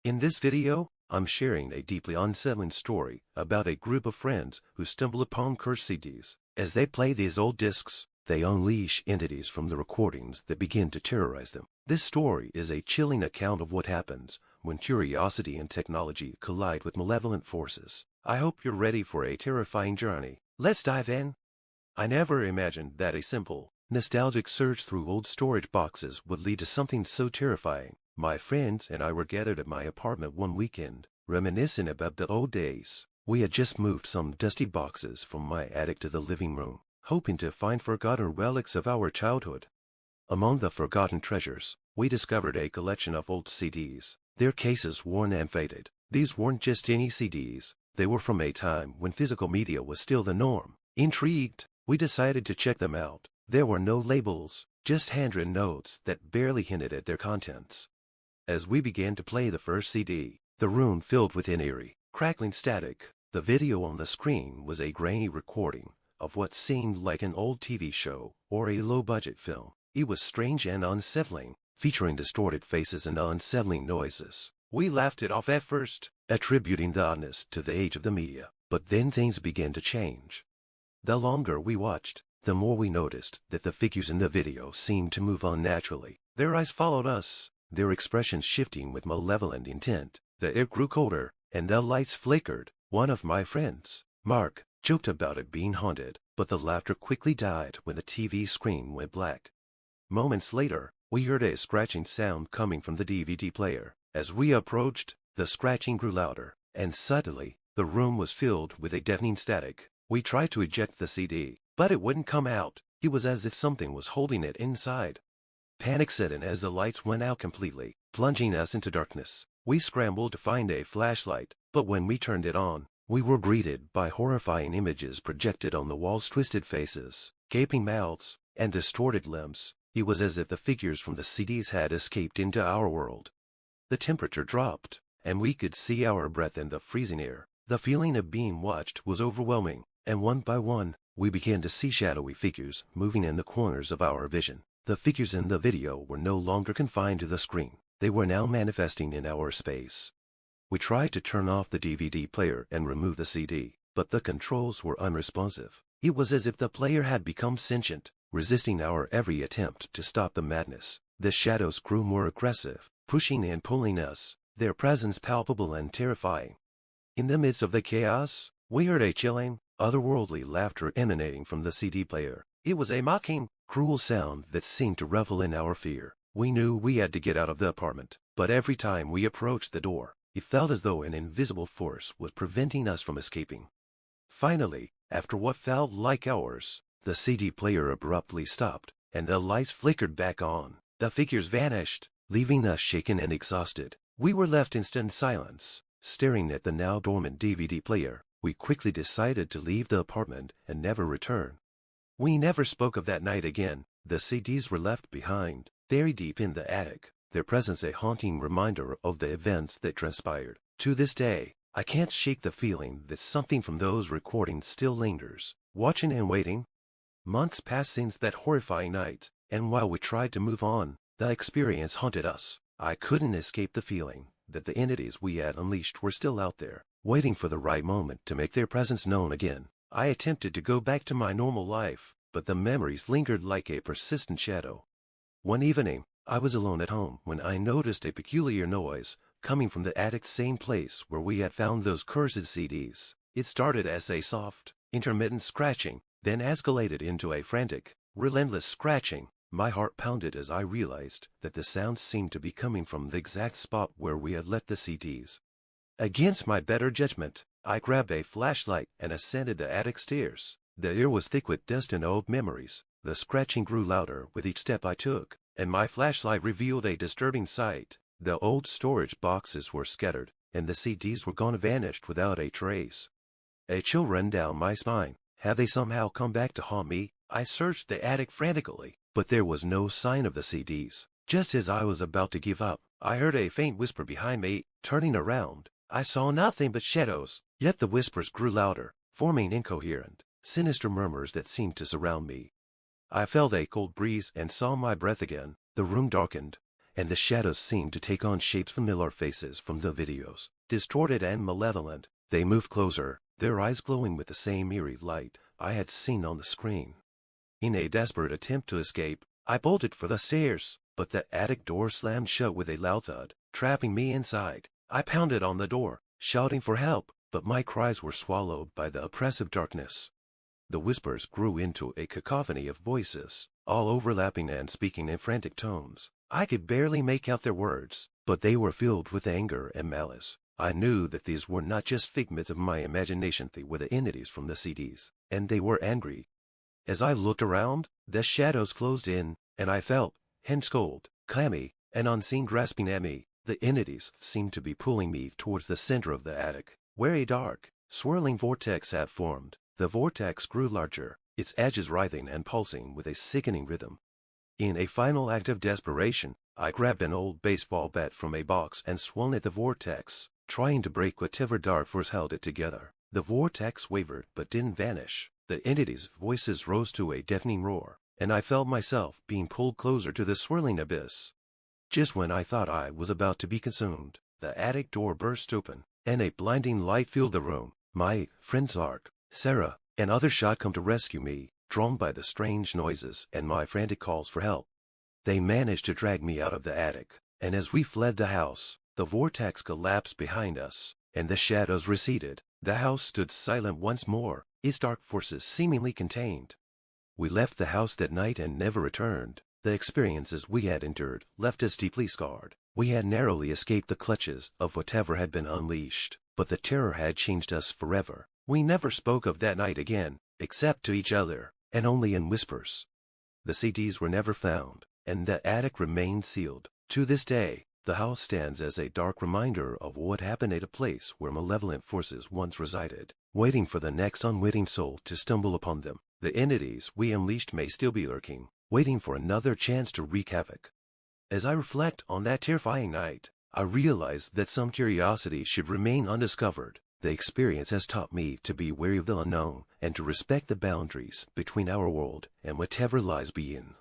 In this video, I'm sharing a deeply unsettling story about a group of friends who stumble upon cursed CDs. As they play these old discs, they unleash entities from the recordings that begin to terrorize them. This story is a chilling account of what happens when curiosity and technology collide with malevolent forces. I hope you're ready for a terrifying journey. Let's dive in. I never imagined that a simple, nostalgic search through old storage boxes would lead to something so terrifying. My friends and I were gathered at my apartment one weekend, reminiscing about the old days. We had just moved some dusty boxes from my attic to the living room, hoping to find forgotten relics of our childhood. Among the forgotten treasures, we discovered a collection of old CDs, their cases worn and faded. These weren't just any CDs, they were from a time when physical media was still the norm. Intrigued, we decided to check them out. There were no labels, just handwritten notes that barely hinted at their contents. As we began to play the first CD, the room filled with an eerie, crackling static. The video on the screen was a grainy recording of what seemed like an old TV show or a low-budget film. It was strange and unsettling, featuring distorted faces and unsettling noises. We laughed it off at first, attributing the oddness to the age of the media. But then things began to change. The longer we watched, the more we noticed that the figures in the video seemed to move unnaturally. Their eyes followed us, their expressions shifting with malevolent intent. The air grew colder, and the lights flickered. One of my friends, Mark, joked about it being haunted, but the laughter quickly died when the TV screen went black. Moments later, we heard a scratching sound coming from the DVD player. As we approached, the scratching grew louder, and suddenly, the room was filled with a deafening static. We tried to eject the CD, but it wouldn't come out. It was as if something was holding it inside. Panic set in as the lights went out completely, plunging us into darkness. We scrambled to find a flashlight, but when we turned it on, we were greeted by horrifying images projected on the walls: twisted faces, gaping mouths, and distorted limbs. It was as if the figures from the CDs had escaped into our world. The temperature dropped, and we could see our breath in the freezing air. The feeling of being watched was overwhelming, and one by one, we began to see shadowy figures moving in the corners of our vision. The figures in the video were no longer confined to the screen. They were now manifesting in our space. We tried to turn off the DVD player and remove the CD, but the controls were unresponsive. It was as if the player had become sentient, resisting our every attempt to stop the madness. The shadows grew more aggressive, pushing and pulling us, their presence palpable and terrifying. In the midst of the chaos, we heard a chilling, otherworldly laughter emanating from the CD player. It was a mocking, cruel sound that seemed to revel in our fear. We knew we had to get out of the apartment, but every time we approached the door, it felt as though an invisible force was preventing us from escaping. Finally, after what felt like hours, the CD player abruptly stopped, and the lights flickered back on. The figures vanished, leaving us shaken and exhausted. We were left in stunned silence, staring at the now dormant DVD player. We quickly decided to leave the apartment and never return. We never spoke of that night again. The CDs were left behind, buried deep in the attic, their presence a haunting reminder of the events that transpired. To this day, I can't shake the feeling that something from those recordings still lingers, watching and waiting. Months passed since that horrifying night, and while we tried to move on, the experience haunted us. I couldn't escape the feeling that the entities we had unleashed were still out there, waiting for the right moment to make their presence known again. I attempted to go back to my normal life, but the memories lingered like a persistent shadow. One evening, I was alone at home when I noticed a peculiar noise coming from the attic, same place where we had found those cursed CDs. It started as a soft, intermittent scratching, then escalated into a frantic, relentless scratching. My heart pounded as I realized that the sound seemed to be coming from the exact spot where we had left the CDs. Against my better judgment, I grabbed a flashlight and ascended the attic stairs. The air was thick with dust and old memories. The scratching grew louder with each step I took, and my flashlight revealed a disturbing sight. The old storage boxes were scattered, and the CDs were gone, vanished without a trace. A chill ran down my spine. Had they somehow come back to haunt me? I searched the attic frantically, but there was no sign of the CDs. Just as I was about to give up, I heard a faint whisper behind me. Turning around, I saw nothing but shadows, yet the whispers grew louder, forming incoherent, sinister murmurs that seemed to surround me. I felt a cold breeze and saw my breath again. The room darkened, and the shadows seemed to take on shapes familiar faces from the videos. Distorted and malevolent, they moved closer, their eyes glowing with the same eerie light I had seen on the screen. In a desperate attempt to escape, I bolted for the stairs, but the attic door slammed shut with a loud thud, trapping me inside. I pounded on the door, shouting for help, but my cries were swallowed by the oppressive darkness. The whispers grew into a cacophony of voices, all overlapping and speaking in frantic tones. I could barely make out their words, but they were filled with anger and malice. I knew that these were not just figments of my imagination, they were the entities from the CDs, and they were angry. As I looked around, the shadows closed in, and I felt, hands cold, clammy, and unseen grasping at me. The entities seemed to be pulling me towards the center of the attic, where a dark, swirling vortex had formed. The vortex grew larger, its edges writhing and pulsing with a sickening rhythm. In a final act of desperation, I grabbed an old baseball bat from a box and swung at the vortex, trying to break whatever dark force held it together. The vortex wavered but didn't vanish. The entities' voices rose to a deafening roar, and I felt myself being pulled closer to the swirling abyss. Just when I thought I was about to be consumed, the attic door burst open, and a blinding light filled the room. My friends Ark, Sarah, and others shot come to rescue me, drawn by the strange noises and my frantic calls for help. They managed to drag me out of the attic, and as we fled the house, the vortex collapsed behind us, and the shadows receded. The house stood silent once more, its dark forces seemingly contained. We left the house that night and never returned. The experiences we had endured left us deeply scarred. We had narrowly escaped the clutches of whatever had been unleashed, but the terror had changed us forever. We never spoke of that night again, except to each other, and only in whispers. The CDs were never found, and the attic remained sealed. To this day, the house stands as a dark reminder of what happened at a place where malevolent forces once resided, waiting for the next unwitting soul to stumble upon them. The entities we unleashed may still be lurking, waiting for another chance to wreak havoc. As I reflect on that terrifying night, I realize that some curiosity should remain undiscovered. The experience has taught me to be wary of the unknown and to respect the boundaries between our world and whatever lies beyond.